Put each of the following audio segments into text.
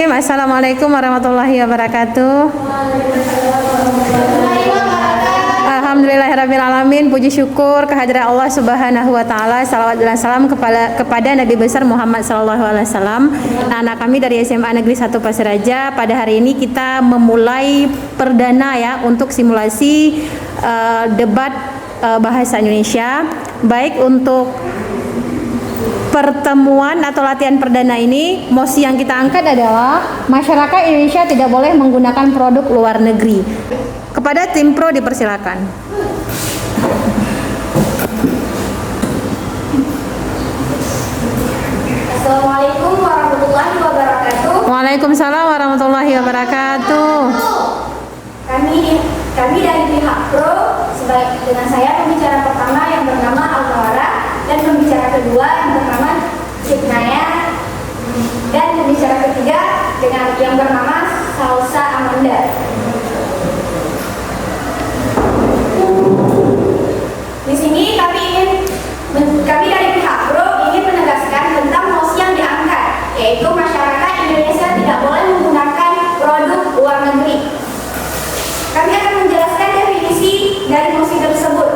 Assalamualaikum warahmatullahi wabarakatuh. Alhamdulillahirrabbilalamin. Puji syukur kehadirat Allah subhanahu wa ta'ala. Salawat dan salam kepada Nabi besar Muhammad sallallahu alaihi wasallam. Anak kami dari SMA Negeri 1 Pasir Raja. Pada hari ini kita memulai perdana ya untuk simulasi debat bahasa Indonesia. Baik untuk pertemuan atau latihan perdana ini, mosi yang kita angkat adalah masyarakat Indonesia tidak boleh menggunakan produk luar negeri. Kepada tim pro dipersilakan. Assalamualaikum warahmatullahi wabarakatuh. Waalaikumsalam warahmatullahi wabarakatuh. Kami dari pihak pro, dengan saya pembicara pertama yang bernama Alfawara, dan pembicara kedua yang bernama Cipnaya, dan pembicara ketiga dengan yang bernama Salsa Amanda. Di sini kami dari pihak pro ingin menegaskan tentang mosi yang diangkat, yaitu masyarakat Indonesia tidak boleh menggunakan produk luar negeri. Kami akan menjelaskan definisi dari mosi tersebut.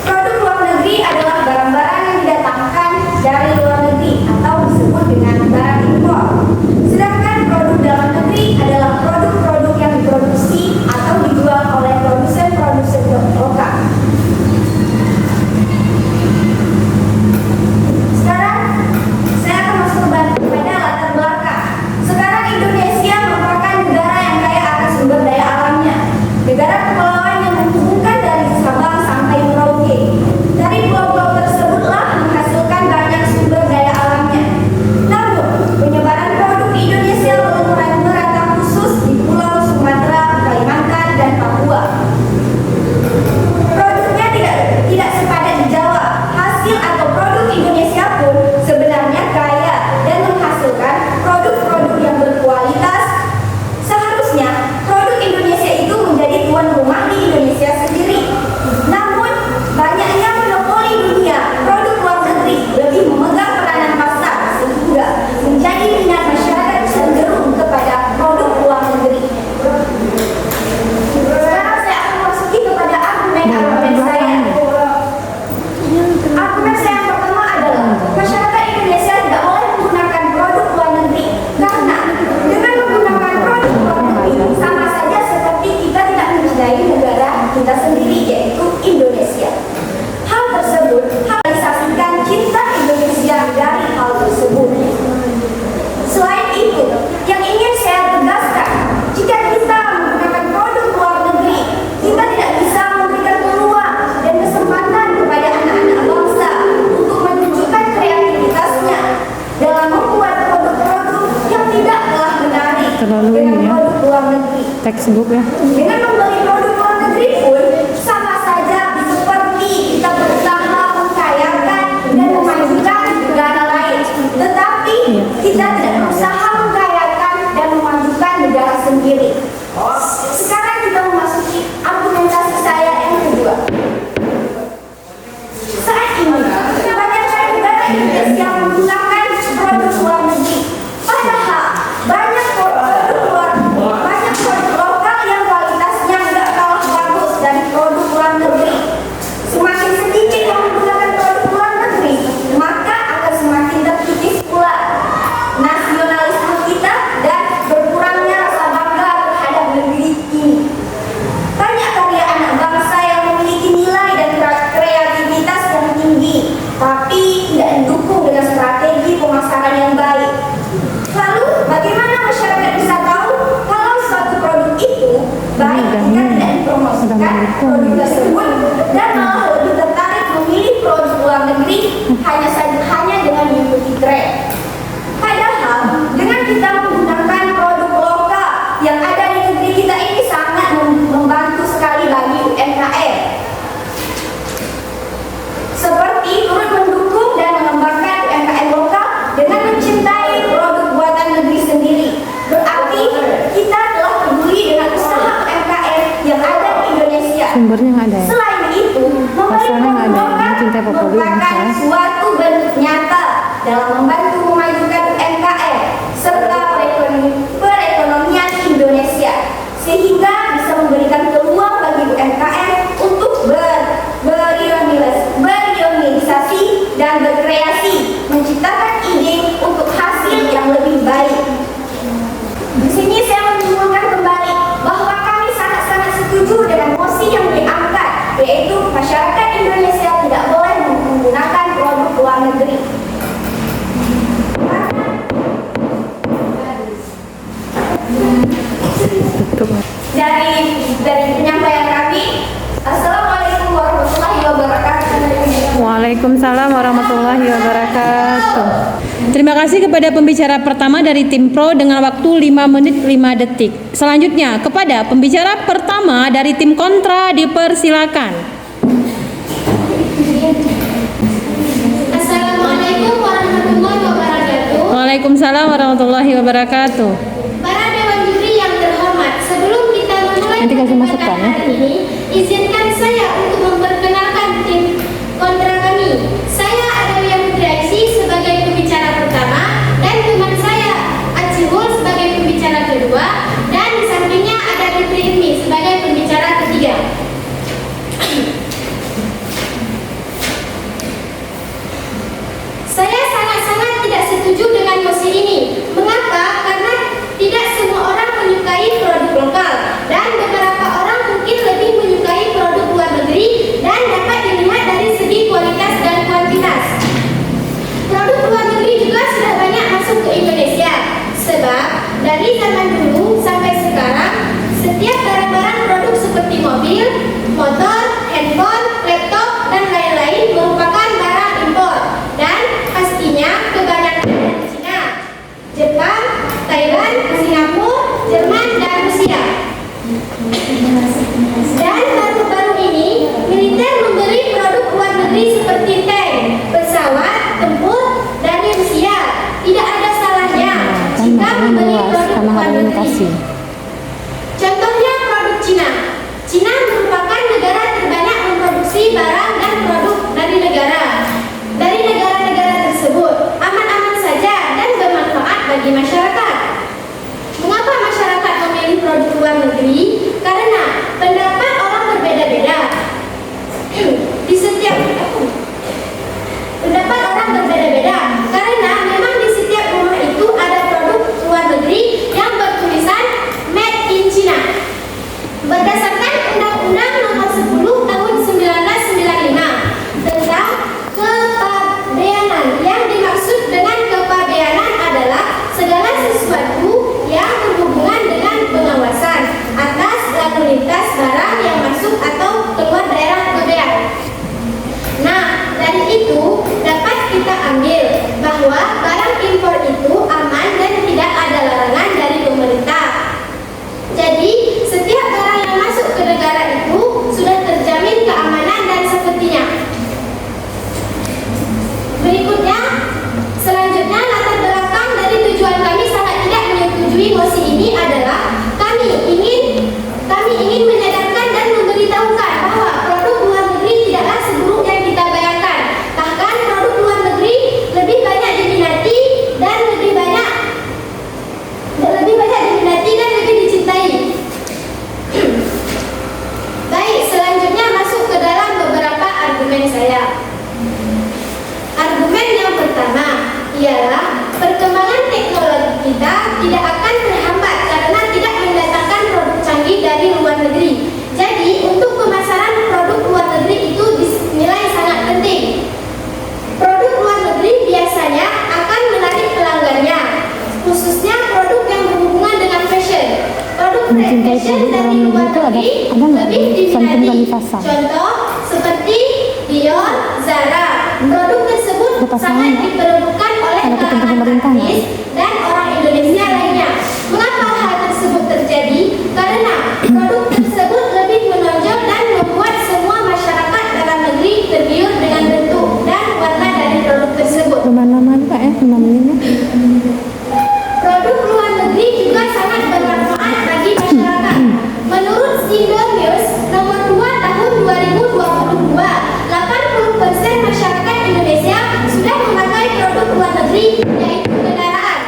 Produk luar negeri adalah barang-barang yang didatangkan dari luar negeri atau disebut dengan barang impor. Sedangkan produk dalam negeri adalah produk-produk yang diproduksi atau dijual oleh produsen-produsen lokal. Sekarang saya akan masuk pada latar belakang. Sekarang Indonesia merupakan negara yang kaya akan sumber daya alamnya. Negara kepulauan yang menghubungkan dari Sabang sampai Merauke. Dari pulau-pulau tersebutlah menghasilkan banyak sumber daya alamnya. Namun, penyebaran produk di Indonesia belum merata khusus di Pulau Sumatera, Kalimantan, dan Papua. Produknya tidak sepadan di Jawa. Hasil atau produk Indonesia pun sebenarnya kaya dan menghasilkan produk-produk yang berkualitas. Seharusnya produk Indonesia itu menjadi tuan rumah di Indonesia sendiri. Namun, banyaknya monopoli dunia produk luar negeri lebih memegang peranan pasar sehingga menjadi minat masyarakat cenderung kepada produk luar negeri. Sekarang saya akan masuki kepada argumen saya. Argumen saya yang pertama adalah masyarakat Indonesia tidak boleh menggunakan produk luar negeri karena dengan menggunakan produk luar negeri sama saja seperti kita tidak mencintai negara kita sendiri, yaitu Indonesia. Hal tersebut realisasikan cinta Indonesia dari hal tersebut. Selain itu, yang ingin saya tegaskan, jika kita menggunakan produk luar negeri, kita tidak bisa memberikan peluang dan kesempatan kepada anak-anak bangsa untuk menunjukkan kreativitasnya dalam membuat produk-produk yang tidak kalah menarik dengan produk luar negeri. Textbook ya. Dengan membeli produk luar negeri pun sama saja seperti kita berusaha mengkayakan dan memajukan negara lain, tetapi kita tidak berusaha mengkayakan dan memajukan negara sendiri. Sekarang kita memasuki argumentasi saya yang kedua. Saat ini banyak negara Indonesia menggunakan produk luar negeri, padahal banyak produk lokal yang kualitasnya tidak kalah bagus dari produk luar negeri. Semakin sedikit yang menggunakan produk luar negeri, maka akan semakin terkikis pula nasionalisme kita dan berkurangnya rasa bangga terhadap negeri ini. Banyak karya anak bangsa yang memiliki nilai dan kreativitas yang tinggi, tapi tidak didukung dengan strategi pemasaran yang baik. Lalu, bagaimana masyarakat bisa tahu kalau suatu produk itu baik jika tidak dipromosikan produk tersebut dan malah lebih tertarik memilih produk luar negeri hanya dengan mengikuti tren? Padahal, dengan kita menggunakan produk lokal yang ada di negeri kita ini sangat membantu sekali bagi UMKM. Seperti turut mendukung dan mengembangkan UMKM lokal dengan mencintai produk buatan negeri sendiri. Berarti kita telah peduli dengan usaha UMKM yang ada di Indonesia. Sumbernya nggak ada ya? Selain itu, membeli Pasalnya nggak produk ada ya? lokal Mencintai Populi, merupakan misalnya. suatu bentuk dari penyampaian kami. Assalamualaikum warahmatullahi wabarakatuh. Waalaikumsalam warahmatullahi wabarakatuh. Terima kasih kepada pembicara pertama dari tim Pro dengan waktu 5 menit 5 detik. Selanjutnya kepada pembicara pertama dari tim Kontra dipersilakan. Assalamualaikum warahmatullahi wabarakatuh. Waalaikumsalam warahmatullahi wabarakatuh. Para dewan juri yang terhormat, sebelum kita memulai Nanti kasih masukan, perdebatan ya. hari ini, izinkan saya untuk memperkenalkan tim kontra kami. Saya Adalia Putriaisy sebagai pembicara pertama dan teman saya Acihul sebagai pembicara kedua, dan di sampingnya ada Fitri Ilmi sebagai pembicara ketiga. Saya sangat-sangat tidak setuju dengan mosi ini. Mengapa? Karena tidak semua orang menyukai produk lokal dan beberapa orang mungkin lebih menyukai produk luar negeri dan dapat dilihat dari segi kualitas dan kuantitas. Produk luar negeri juga sudah banyak masuk ke Indonesia. Sebab dari zaman dulu sampai sekarang, setiap barang-barang produk seperti mobil, motor, handphone, laptop, dan lain-lain merupakan barang impor. Dan pastinya kebanyakan dari Cina, Jepang, Thailand, Singapura, Jerman, dan Rusia. Dan baru-baru ini, militer membeli produk luar negeri seperti tank, pesawat, tempur dari Rusia. Tidak ada salahnya jika membeli produk luar negeri. Contohnya produk Cina. Cina merupakan negara terbanyak memproduksi barang dan produk dari negara-negara tersebut aman-aman saja dan bermanfaat bagi masyarakat. Mengapa masyarakat memilih produk luar negeri? Karena pendapat orang berbeda-beda. Di setiap pendapat orang berbeda-beda karena memang di setiap rumah itu ada produk luar negeri yang bertulisan Made in China. Berdasarkan Undang-Undang Nomor 10 Tahun 1995 tentang kepabeanan, yang dimaksud dengan kepabeanan adalah segala sesuatu yang berhubungan dengan pengawasan atas lalu lintas barang yang masuk atau keluar daerah pabean. Nah, dari itu dapat kita ambil bahwa barang impor itu aman dan tidak ada larangan dari pemerintah. Jadi, setiap barang yang masuk ke negara itu sudah terjamin keamanan dan safety-nya. Berikutnya, selanjutnya latar belakang dari tujuan kami sangat tidak menyetujui mosi ini adalah kami ingin menyadarkan dan memberitahukan bahwa produk luar negeri tidaklah seburuk yang kita bayangkan. Bahkan produk luar negeri lebih banyak diminati dan lebih banyak diminati dan lebih dicintai. Baik, selanjutnya masuk ke dalam beberapa argumen saya. Argumen yang pertama ialah perkembangan teknologi kita tidak akan terhambat karena tidak mendatangkan produk canggih dari luar negeri. Jadi, untuk pemasaran produk luar negeri itu dinilai sangat penting. Produk luar negeri biasanya akan menarik pelanggannya, khususnya produk yang berhubungan dengan fashion. Produk fashion dari luar negeri lebih diminati. Contoh seperti Dior, Zara. Produk tersebut sangat diperlukan oleh kalangan artis dan orang Indonesia lainnya. Mengapa hal tersebut terjadi? Karena produk tersebut lebih menonjol dan membuat semua masyarakat dalam negeri tergiur dengan bentuk dan warna dari produk tersebut. Produk luar negeri juga sangat bermanfaat bagi masyarakat. Menurut Sindor News nomor 2 tahun 2022, 80% masyarakat Indonesia sudah memakai produk luar negeri, yaitu kendaraan.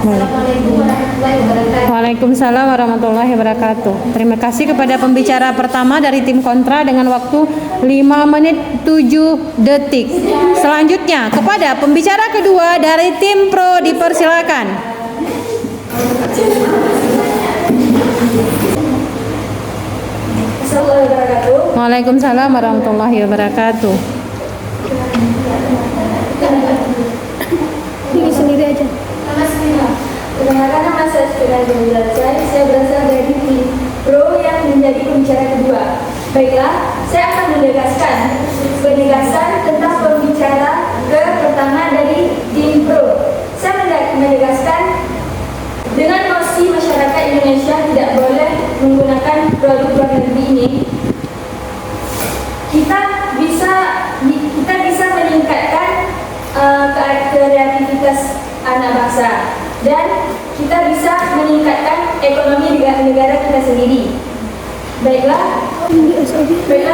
Assalamualaikum warahmatullahi wabarakatuh. Waalaikumsalam warahmatullahi wabarakatuh. Terima kasih kepada pembicara pertama dari tim kontra dengan waktu 5 menit 7 detik. Selanjutnya kepada pembicara kedua dari tim pro dipersilakan. Assalamualaikum warahmatullahi wabarakatuh. Waalaikumsalam warahmatullahi wabarakatuh. Ini sendiri aja. Perkenalkan, nama saya Sufyan Abdullah. Saya berasal dari tim pro yang menjadi pembicara kedua. Baiklah, saya akan menegaskan penegasan tentang pembicara pertama dari tim pro. Saya menegaskan dengan mosi masyarakat Indonesia tidak boleh menggunakan produk luar negeri ini, kita bisa meningkatkan kreativitas anak bangsa dan kita bisa meningkatkan ekonomi negara kita sendiri. Baiklah,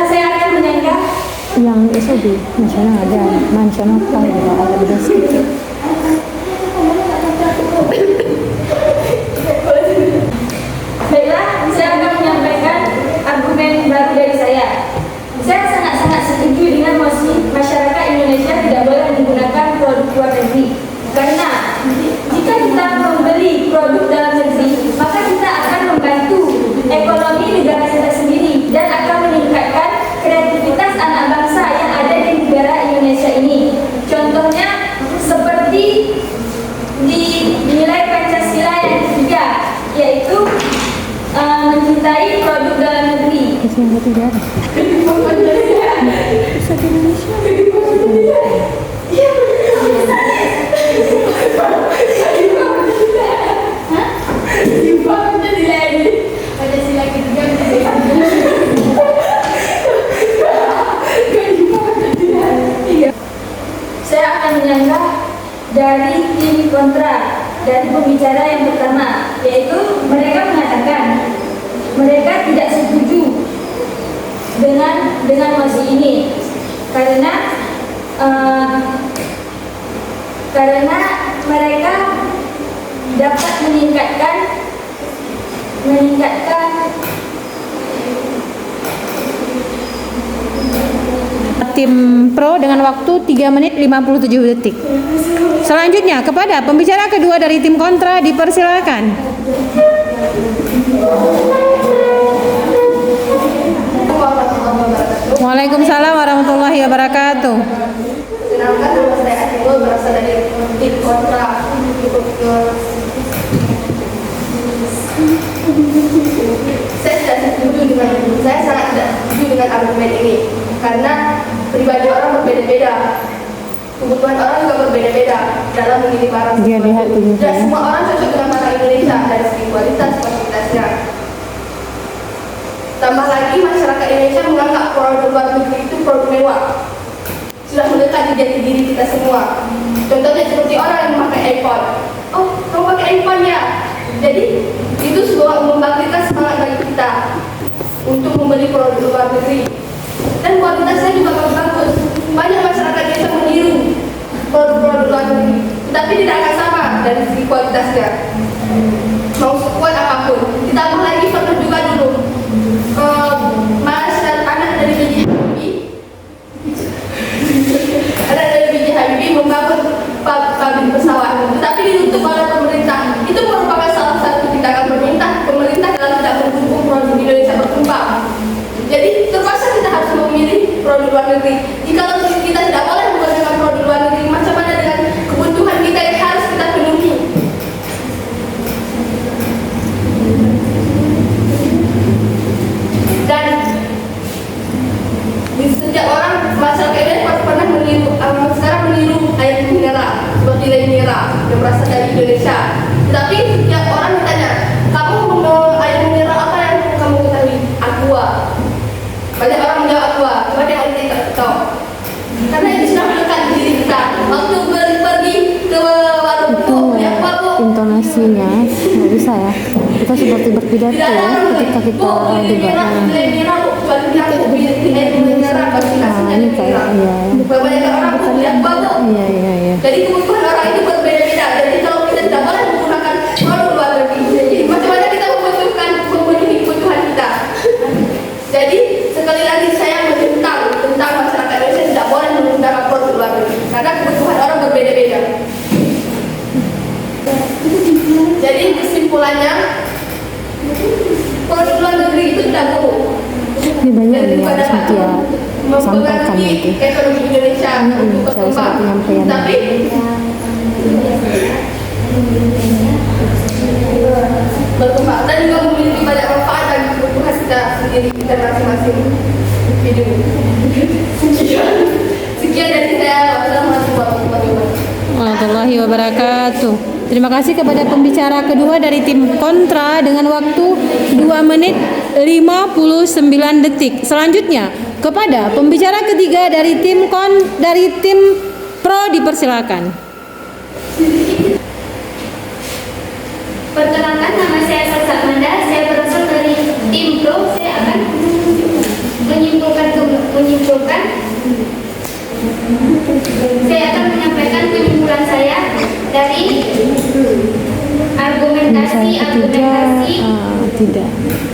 saya akan menyanggah Yang SOB nasional ada, nasional juga ada beda sedikit. Baiklah, saya akan menyampaikan argumen baru dari saya. Saya sangat-sangat setuju dengan mosi masyarakat Indonesia tidak boleh menggunakan produk luar negeri. Karena jika kita membeli produk dalam negeri, maka kita akan membantu ekonomi negara kita sendiri dan akan meningkatkan kreativitas anak bangsa yang ada di negara Indonesia ini. Contohnya seperti di nilai Pancasila yang ketiga, yaitu mencintai produk dalam negeri. Yang ketiga ada. Pancasila ketiga. Saya akan menyanggah dari tim kontra, dari pembicara yang pertama, yaitu mereka mengatakan mereka tidak setuju dengan mosi ini karena mereka dapat meningkatkan Tim pro dengan waktu 3 menit 57 detik. Selanjutnya kepada pembicara kedua dari tim kontra dipersilakan. Waalaikumsalam warahmatullahi wabarakatuh. Kenalkan, nama saya Atimul, berasal dari tim kontra. Saya sangat tidak setuju dengan argumen ini karena pribadi orang berbeda-beda, kebutuhan orang juga berbeda-beda dalam memilih barang. Dia lihat tujuh. Tidak semua orang cocok dengan barang Indonesia dari segi kualitas kuantitasnya. Tambah lagi masyarakat Indonesia menganggap produk luar negeri itu produk mewah. Sudah melekat di jati diri kita semua. Contohnya seperti orang yang memakai iPhone. Oh, kamu pakai iPhone ya? Jadi itu sebuah membangkitkan semangat bagi kita untuk membeli produk luar negeri. Dan kualitasnya juga bagus. Banyak masyarakat Indonesia meniru produk-produk luar negeri, tetapi tidak akan sama dari segi kualitasnya. Mau sekuat apapun. Ditambah lagi pernah juga dulu membangun pabrik pesawat, tetapi ditutup oleh pemerintah. Itu merupakan salah satu tindakan pemerintah dalam tidak mendukung produk Indonesia berkembang. Jadi terpaksa kita harus memilih produk luar negeri. Jika kita tidak boleh menggunakan produk luar negeri, macam mana dengan kebutuhan kita yang harus kita penuhi? Dan di setiap orang masyarakat Indonesia pernah meniru, sekarang meniru air mineral seperti air mineral yang berasal dari Indonesia. Tetapi setiap orang bertanya, kamu air mineral apa yang kamu ketahui? Aqua. Banyak orang menjawab Aqua. Kepada yang tidak tahu. Karena itu sudah melekat di diri kita. Waktu pergi ke warung beli Aqua, Intonasinya nggak bisa ya. Kita seperti berpidato ketika kita debat. Ini kayak banyak orang punya Aqua. Iya. Jadi kebutuhan orang itu berbeda-beda. Jadi kalau kita tidak boleh menggunakan perkembangannya produk luar negeri itu tidak buruk. Ini banyak nih yang harus dia sampaikan nanti. Ekonomi Indonesia untuk salah satu berkembang. penyampaian. Tapi berkembang dan juga memiliki banyak manfaat bagi kebutuhan kita sendiri dan masing-masing individu. Sekian dari saya. Wassalamualaikum warahmatullahi wabarakatuh. Warahmatullahi wabarakatuh. Terima kasih kepada pembicara kedua dari tim kontra dengan waktu 2 menit 59 detik. Selanjutnya kepada pembicara ketiga dari tim pro dipersilakan. Perkenalkan, nama saya Salsa Amanda. Saya berasal dari tim pro. Saya akan saya akan menyampaikan penyimpulan saya dari argumentasi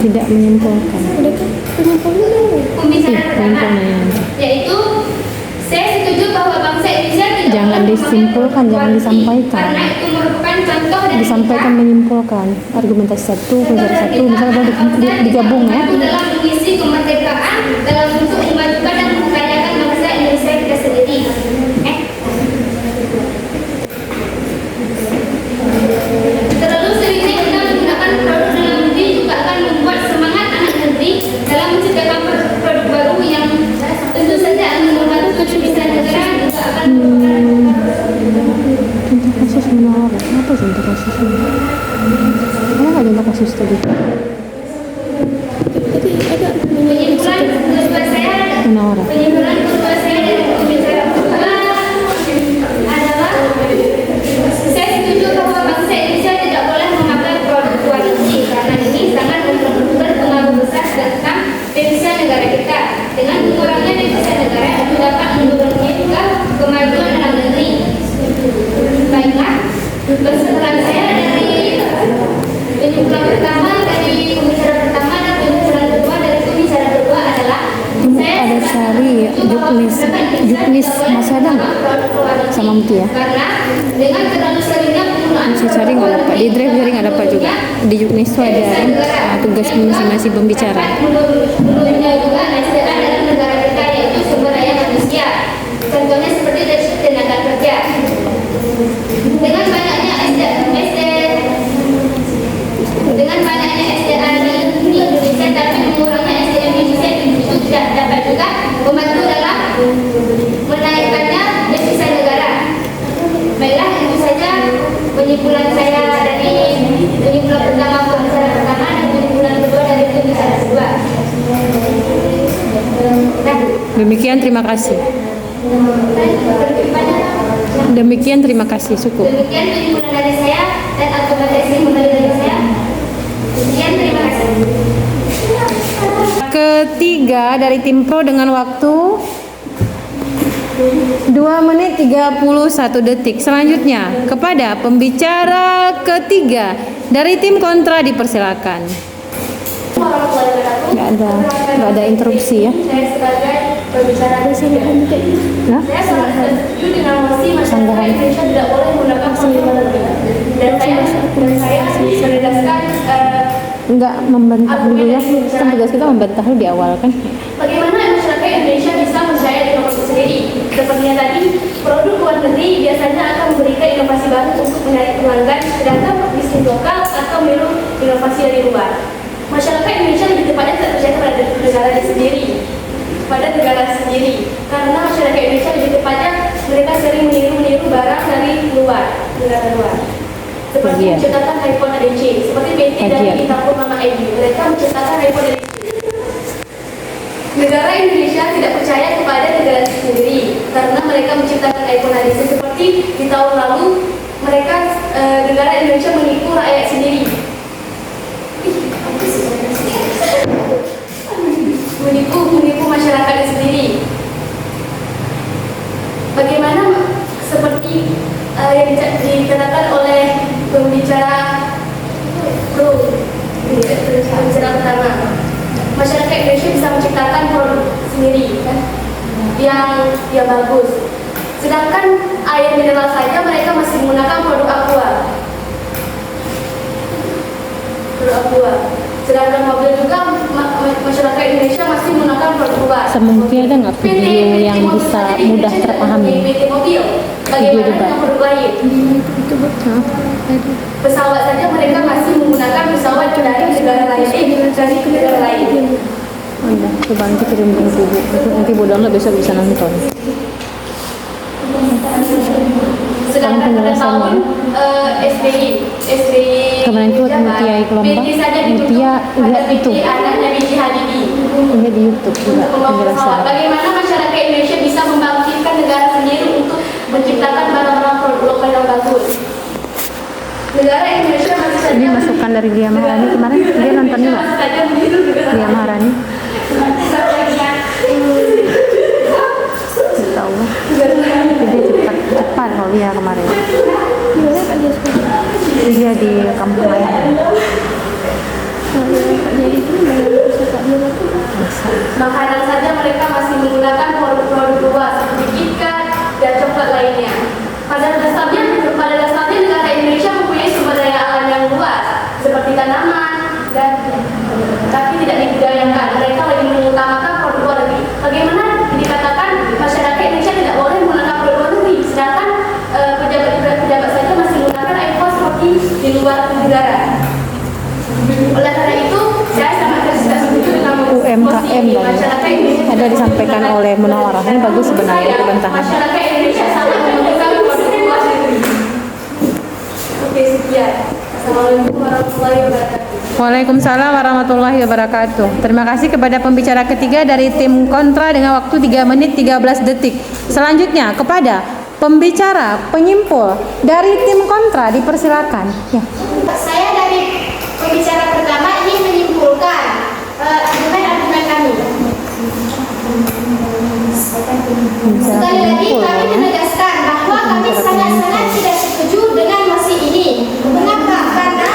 tidak menyimpulkan. pembicaraan pertama, yaitu saya setuju bahwa bangsa Indonesia tidak Jangan boleh disimpulkan, jangan memakan disampaikan. karena itu merupakan contoh dari Disampaikan menyimpulkan argumentasi satu, pembicara satu, misalnya boleh digabung ya. Itu dalam mengisi kemerdekaan dalam bentuk memajukan dan memperkayakan bangsa Indonesia kita sendiri. Terlalu seringnya kita menggunakan produk dalam negeri juga akan membuat semangat anak negeri dalam menciptakan produk baru yang tentu saja akan membantu kontribusi negara juga akan Contoh kasus menawar, apa contoh kasus ini? Ada nggak contoh kasus tadi? penyimpulan kedua saya dari pembicara kedua adalah saya setuju bahwa bangsa Indonesia tidak boleh memakai produk luar negeri karena ini sangat berpengaruh besar tentang devisa negara kita. Dengan mengurangnya devisa negara itu dapat mendorongnya juga kemajuan dalam negeri. Baiklah, kesimpulan saya dari penyimpulan pertama dari pembicara pertama dan penyimpulan kedua dari pembicara kedua adalah Ada Sari, Juknis masih ada nggak? Sama Muti ya? karena dengan terlalu seringnya penggunaan Masih cari nggak dapat, di drive cari nggak dapat juga. Di Juknis itu ada tugas masing-masing pembicara. menurunnya juga SDA dalam negara kita yaitu sumber daya manusia. Contohnya seperti dari tenaga kerja. Dengan banyaknya SDA di Indonesia tapi mengurangnya SDM Indonesia itu tidak dapat juga membantu dalam menaikkannya devisa negara. Baiklah, itu saja penyimpulan saya dari penyimpulan pertama pembicara pertama dan penyimpulan kedua dari pembicara kedua. Demikian, terima kasih. Demikian, terima kasih. Cukup. Demikian penyimpulan dari saya dan argumentasi kembali dari saya. Demikian, terima kasih. Ketiga dari tim pro dengan waktu 2 menit 31 detik. Selanjutnya kepada pembicara ketiga dari tim kontra dipersilakan. Nggak ada interupsi ya. Saya sebagai pembicara di sini, Nah, saya sangat setuju dengan mosi masyarakat Indonesia tidak boleh menggunakan produk luar negeri. Dan saya menegaskan nggak membantah dulu ya. Kan tugas kita membantah dulu di awal kan. bagaimana masyarakat Indonesia bisa percaya dengan produk sendiri. Sepertinya tadi, produk luar negeri biasanya akan memberikan inovasi baru untuk menarik pelanggan, sedangkan bisnis lokal atau meniru inovasi dari luar. Masyarakat Indonesia lebih tepatnya tidak percaya pada negara sendiri, karena masyarakat Indonesia lebih tepatnya mereka sering meniru barang dari negara luar. Seperti menciptakan iPhone ADC, seperti BT dari Itapur Mama ID, mereka menciptakan iPhone ADC. Negara Indonesia tidak percaya kepada negara sendiri karena mereka menciptakan iPhone ADC. Seperti di tahun lalu negara Indonesia menipu rakyat sendiri. Menipu masyarakatnya sendiri. Bagaimana seperti yang dikatakan oleh pembicara pertama, masyarakat Indonesia bisa menciptakan produk sendiri kan, yang bagus. Sedangkan air mineral saja mereka masih menggunakan produk aqua. produk luar. Sedangkan mobil juga masyarakat Indonesia masih menggunakan produk luar. Mungkin ada nggak video yang bisa mudah terpahami? PT mobil, bagaimana dengan produk lain? Pesawat saja mereka masih menggunakan pesawat dari negara lain, dari negara lain. Oh iya, coba nanti kirim link ibu. Nanti ibu download besok bisa nonton. Sedangkan pada tahun SBY Kemarin itu Mutia kelompok, Mutia lihat itu, anaknya B.J. Habibie lihat di YouTube juga penjelasan. bagaimana masyarakat Indonesia bisa membangkitkan negara sendiri untuk menciptakan barang-barang produk lokal yang bagus. Negara Indonesia masih saja Ini masukan dari Lia Maharani kemarin, dia nonton juga. Lia Maharani, tahu lah. Dia cepat kalau Lia kemarin. Dia di kampung lain. makanan saja mereka masih menggunakan produk-produk luar seperti KitKat dan coklat lainnya. Pada dasarnya negara Indonesia mempunyai sumber daya alam yang luas seperti tanaman dan tapi tidak dibudidayakan. Mereka lagi mengutamakan produk luar negeri. Bagaimana dikatakan masyarakat Indonesia tidak boleh menggunakan produk luar negeri, sedangkan pejabat saja masih menggunakan iPhone seperti di luar negara. Oleh karena itu, saya sangat setuju dengan UMKM ada disampaikan oleh Munawarah. Ini bagus sebenarnya bantahan. Masyarakat Indonesia sangat membutuhkan produk luar negeri. Oke, sekian. Assalamualaikum warahmatullahi wabarakatuh. Waalaikumsalam warahmatullahi wabarakatuh. Terima kasih kepada pembicara ketiga dari tim kontra dengan waktu 3 menit 13 detik. Selanjutnya kepada pembicara penyimpul dari tim kontra, dipersilakan. Ya. Saya dari pembicara pertama ingin menyimpulkan argumen-argumen kami. Sekali lagi kami menegaskan bahwa kami sangat-sangat tidak setuju dengan mosi ini. Mengapa? Karena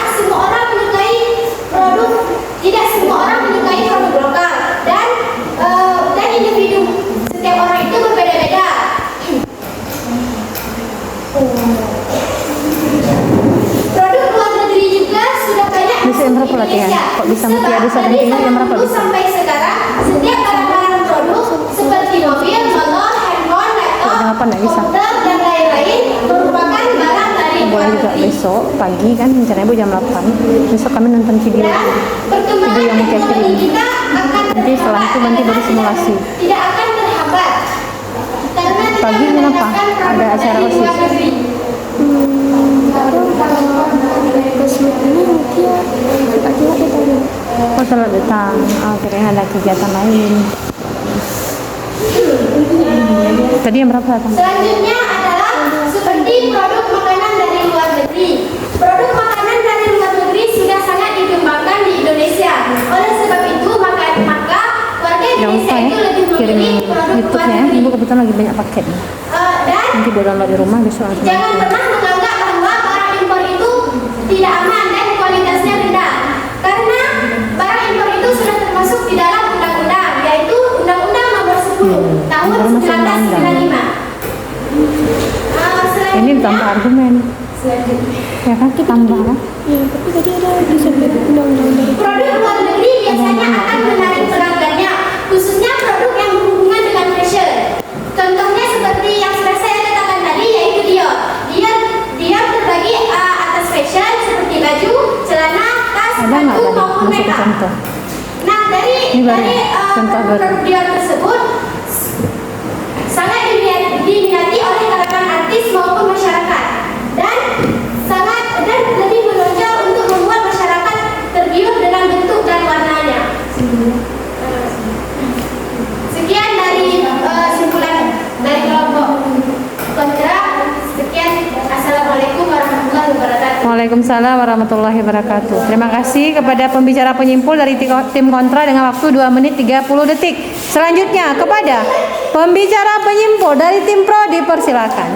tidak semua orang menyukai produk lokal dan individu setiap orang itu berbeda-beda. Produk luar negeri juga sudah banyak Bisa yang berapa latihan? Kok bisa Mutia ada satu ini yang berapa bisa? Sampai sekarang setiap barang-barang produk seperti mobil, motor, handphone, laptop, Kenapa nggak bisa? komputer dan lain-lain merupakan barang dari luar Boleh juga negeri. besok pagi kan, rencananya Bu jam 8. Besok kami nonton video. Dan perkembangan yang Mutia teknologi kirim. kita akan Nanti setelah itu nanti baru simulasi. tidak akan terhambat karena tidak Pagi kenapa? menggunakan produk Ada acara dari luar OSIS. negeri. Oh salah datang. Oh kirain ada kegiatan lain. Tadi yang berapa datang? Selanjutnya adalah seperti produk makanan dari luar negeri. Produk makanan dari luar negeri sudah sangat dikembangkan di Indonesia. Oleh sebab itu maka warga Jangan lupa Indonesia ya, itu lebih kirim memilih produk luar YouTube-nya ya. negeri. Ibu kebetulan lagi banyak paket. Dan Nanti Bu download di rumah besok langsung. jangan pernah menganggap bahwa barang impor itu tidak aman dan kualitasnya rendah. Karena barang impor itu sudah termasuk di dalam undang-undang, yaitu Undang-Undang Nomor 10 Tahun baru masuk undang-undang. 1995. Ini tambah argumen. Ya kan tambah kan? Produk luar negeri biasanya akan menarik pelanggannya, khususnya produk yang berhubungan dengan fashion. Contohnya seperti yang sudah saya katakan tadi, yaitu Dior. Dior terbagi atas fashion seperti baju, celana, tas, Ada nggak baju tadi maupun masuk ke makeup. contoh? Nah, dari Ini baru, contoh baru. produk Dior tersebut sangat diminati oleh kalangan artis maupun masyarakat dan lebih menonjol untuk membuat masyarakat tergiur dengan bentuk dan warnanya. Sekian dari simpulan dari kelompok kontra. Sekian, assalamualaikum warahmatullahi wabarakatuh. Waalaikumsalam warahmatullahi wabarakatuh. Terima kasih kepada pembicara penyimpul dari tim kontra dengan waktu 2 menit 30 detik. Selanjutnya kepada pembicara penyimpul dari tim pro, dipersilakan.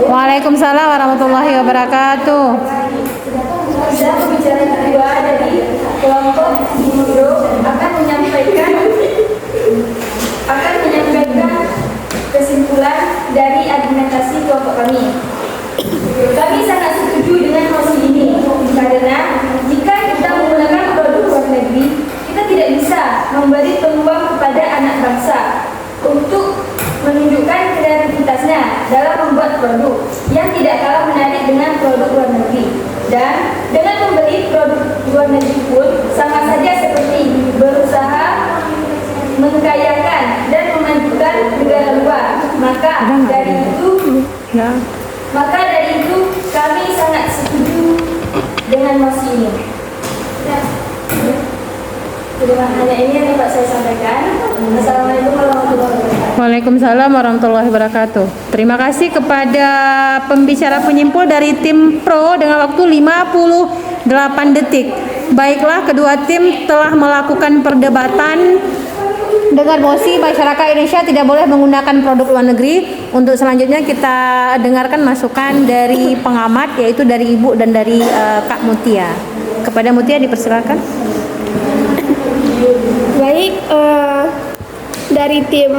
Waalaikumsalam warahmatullahi wabarakatuh. Saya pembicara kedua dari kelompok Pro akan menyampaikan kesimpulan dari argumentasi kelompok kami. Kami sangat setuju dengan mosi ini karena memberi peluang kepada anak bangsa untuk menunjukkan kreativitasnya dalam membuat produk yang tidak kalah menarik dengan produk luar negeri. Dan dengan membeli produk luar negeri pun sama saja seperti berusaha mengkayakan dan memajukan negara luar. Maka dari itu kami sangat setuju dengan mosi ini. Hanya ini yang dapat saya sampaikan. Assalamualaikum warahmatullahi wabarakatuh. Waalaikumsalam warahmatullahi wabarakatuh. Terima kasih kepada pembicara penyimpul dari tim Pro dengan waktu 58 detik. Baiklah, kedua tim telah melakukan perdebatan dengan mosi masyarakat Indonesia tidak boleh menggunakan produk luar negeri. Untuk selanjutnya kita dengarkan masukan dari pengamat, yaitu dari Ibu dan dari Kak Mutia. Kepada Mutia dipersilakan. Baik, dari tim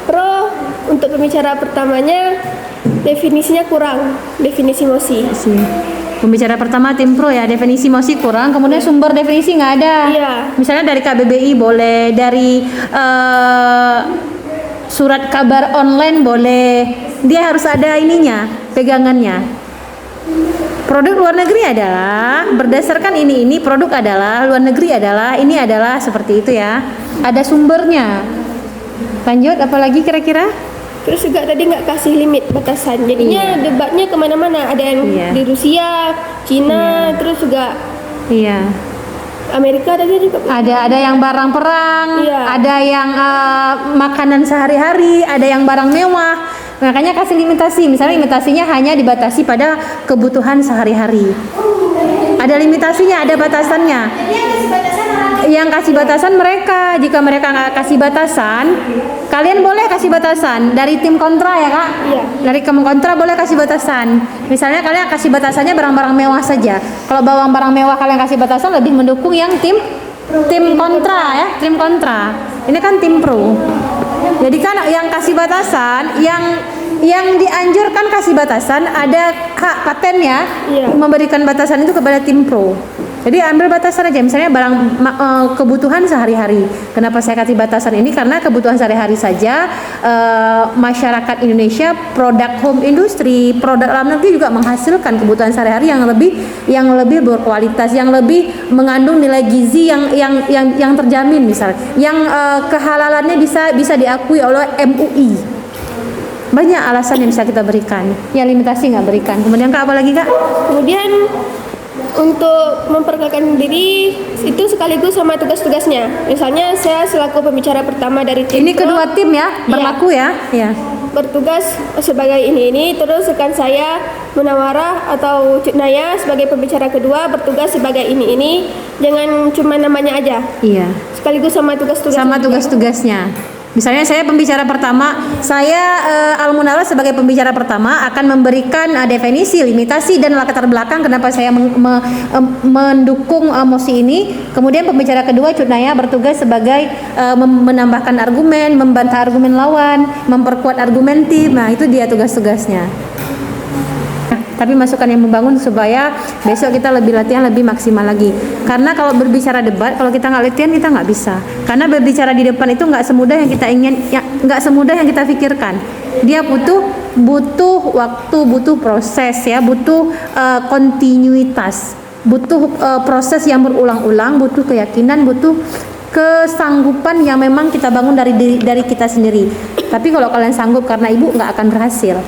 Pro untuk pembicara pertamanya definisinya kurang, definisi mosi. Pembicara pertama tim Pro ya, definisi mosi kurang, kemudian sumber definisi nggak ada. Iya. Misalnya dari KBBI boleh, dari surat kabar online boleh. Dia harus ada ininya, pegangannya. Produk luar negeri adalah berdasarkan ini produk adalah luar negeri adalah ini adalah seperti itu ya. Ada sumbernya. Lanjut, apalagi kira-kira? Terus juga tadi nggak kasih limit batasan, jadinya debatnya kemana-mana. Ada yang di Rusia, Cina, terus juga Amerika tadi juga. Ada yang barang perang, Iya. ada yang makanan sehari-hari, ada yang barang mewah. Makanya kasih limitasi. Misalnya limitasinya hanya dibatasi pada kebutuhan sehari-hari. Ada limitasinya, ada batasannya. Yang kasih batasan mereka. Jika mereka nggak kasih batasan, kalian boleh kasih batasan. Dari tim kontra ya Kak? Iya. Dari tim kontra boleh kasih batasan. Misalnya kalian kasih batasannya barang-barang mewah saja. Kalau barang mewah kalian kasih batasan, lebih mendukung yang tim kontra ya, tim kontra. Ini kan tim pro. Jadi kan yang kasih batasan, yang dianjurkan kasih batasan ada hak patennya, memberikan batasan itu kepada tim pro. Jadi ambil batasan aja, misalnya barang kebutuhan sehari-hari. Kenapa saya kasih batasan ini? Karena kebutuhan sehari-hari saja masyarakat Indonesia, produk home industry, produk dalam negeri juga menghasilkan kebutuhan sehari-hari yang lebih berkualitas, yang lebih mengandung nilai gizi yang terjamin, misalnya, yang kehalalannya bisa diakui oleh MUI. Banyak alasan yang bisa kita berikan, yang limitasi nggak berikan. Kemudian Kak, apa lagi Kak? Kemudian untuk memperkenalkan diri itu sekaligus sama tugas-tugasnya. Misalnya saya selaku pembicara pertama dari tim Ini Pro, kedua tim ya, berlaku ya. bertugas sebagai ini, terus rekan saya Munawarah atau Cik Naya sebagai pembicara kedua bertugas sebagai ini. Jangan cuma namanya aja. Iya. Sekaligus sama tugas-tugasnya. Sama tugas-tugasnya. Misalnya saya pembicara pertama, saya Al-Munawwar sebagai pembicara pertama akan memberikan definisi, limitasi dan latar belakang kenapa saya mendukung mosi ini. Kemudian pembicara kedua Cutnaya bertugas sebagai menambahkan argumen, membantah argumen lawan, memperkuat argumentif. Nah, itu dia tugas-tugasnya. Tapi masukan yang membangun supaya besok kita lebih latihan lebih maksimal lagi. Karena kalau berbicara debat, kalau kita nggak latihan kita nggak bisa. Karena berbicara di depan itu nggak semudah yang kita ingin, nggak semudah yang kita pikirkan. Dia butuh waktu, butuh proses ya, butuh kontinuitas, butuh proses yang berulang-ulang, butuh keyakinan, butuh kesanggupan yang memang kita bangun dari kita sendiri. Tapi kalau kalian sanggup karena ibu nggak akan berhasil.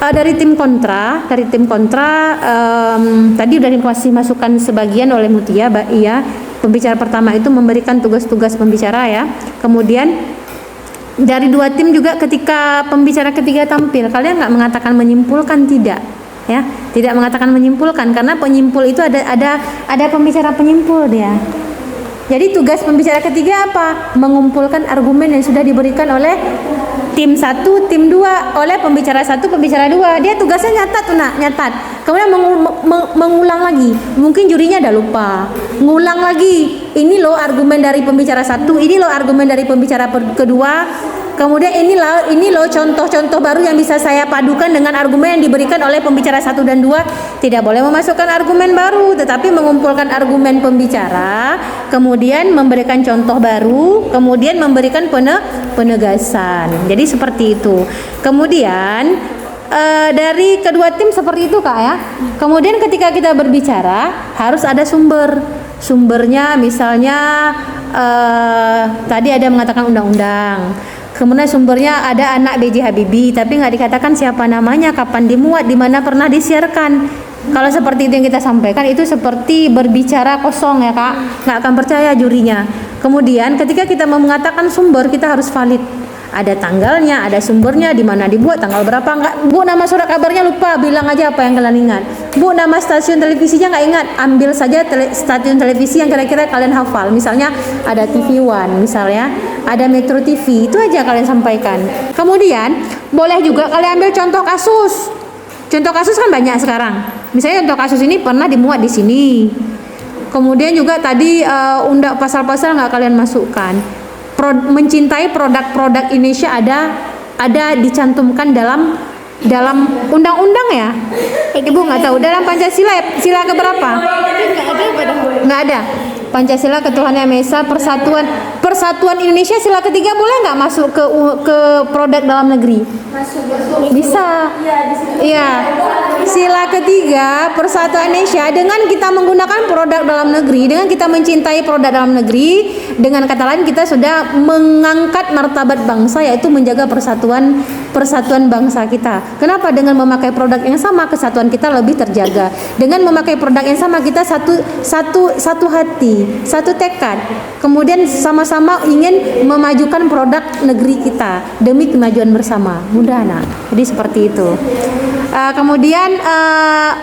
Dari tim kontra, tadi udah dikasih masukan sebagian oleh Mutia, iya. Pembicara pertama itu memberikan tugas-tugas pembicara ya. Kemudian dari dua tim juga ketika pembicara ketiga tampil, kalian nggak mengatakan menyimpulkan, tidak, ya, tidak mengatakan menyimpulkan karena penyimpul itu ada pembicara penyimpul dia. Jadi tugas pembicara ketiga apa? Mengumpulkan argumen yang sudah diberikan oleh tim 1, tim 2, oleh pembicara 1, pembicara 2. Dia tugasnya nyatat. Kemudian mengulang lagi. Mungkin jurinya ada lupa. Ngulang lagi. Ini loh argumen dari pembicara 1, ini loh argumen dari pembicara kedua. Kemudian ini loh contoh-contoh baru yang bisa saya padukan dengan argumen yang diberikan oleh pembicara 1 dan 2. Tidak boleh memasukkan argumen baru, tetapi mengumpulkan argumen pembicara, kemudian memberikan contoh baru, kemudian memberikan penegasan. Jadi seperti itu. Kemudian dari kedua tim seperti itu Kak ya. Kemudian ketika kita berbicara harus ada sumbernya, misalnya tadi ada mengatakan undang-undang. Kemudian sumbernya ada anak B.J. Habibie, tapi nggak dikatakan siapa namanya, kapan dimuat, di mana pernah disiarkan. Kalau seperti itu yang kita sampaikan, itu seperti berbicara kosong ya Kak, nggak akan percaya jurinya. Kemudian ketika kita mau mengatakan sumber, kita harus valid. Ada tanggalnya, ada sumbernya, di mana dibuat, tanggal berapa, enggak. Bu, nama surat kabarnya lupa, bilang aja apa yang kalian ingat. Bu, nama stasiun televisinya nggak ingat, ambil saja stasiun televisi yang kira-kira kalian hafal. Misalnya ada TV One, misalnya ada Metro TV, itu aja kalian sampaikan. Kemudian boleh juga kalian ambil contoh kasus. Contoh kasus kan banyak sekarang. Misalnya contoh kasus ini pernah dimuat di sini. Kemudian juga tadi undang pasal-pasal nggak kalian masukkan. Mencintai produk-produk Indonesia ada dicantumkan dalam undang-undang ya. Ibu nggak tahu dalam Pancasila sila keberapa? Nggak ada. Pancasila ketuhanan yang Maha Esa, persatuan Indonesia sila ketiga boleh nggak masuk ke produk dalam negeri? Bisa. Iya. Sila ketiga persatuan Indonesia, dengan kita menggunakan produk dalam negeri, dengan kita mencintai produk dalam negeri, dengan kata lain kita sudah mengangkat martabat bangsa, yaitu menjaga persatuan bangsa kita. Kenapa? Dengan memakai produk yang sama kesatuan kita lebih terjaga. Dengan memakai produk yang sama kita satu hati, satu tekad. Kemudian sama-sama ingin memajukan produk negeri kita demi kemajuan bersama. Mudah nak. Jadi seperti itu. Kemudian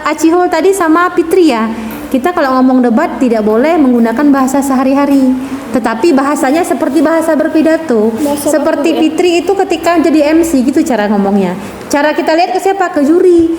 Acihul tadi sama Fitri ya. Kita kalau ngomong debat tidak boleh menggunakan bahasa sehari-hari, tetapi bahasanya seperti bahasa berpidato. Seperti Fitri itu ketika jadi MC gitu cara ngomongnya. Cara kita lihat ke siapa? Ke juri.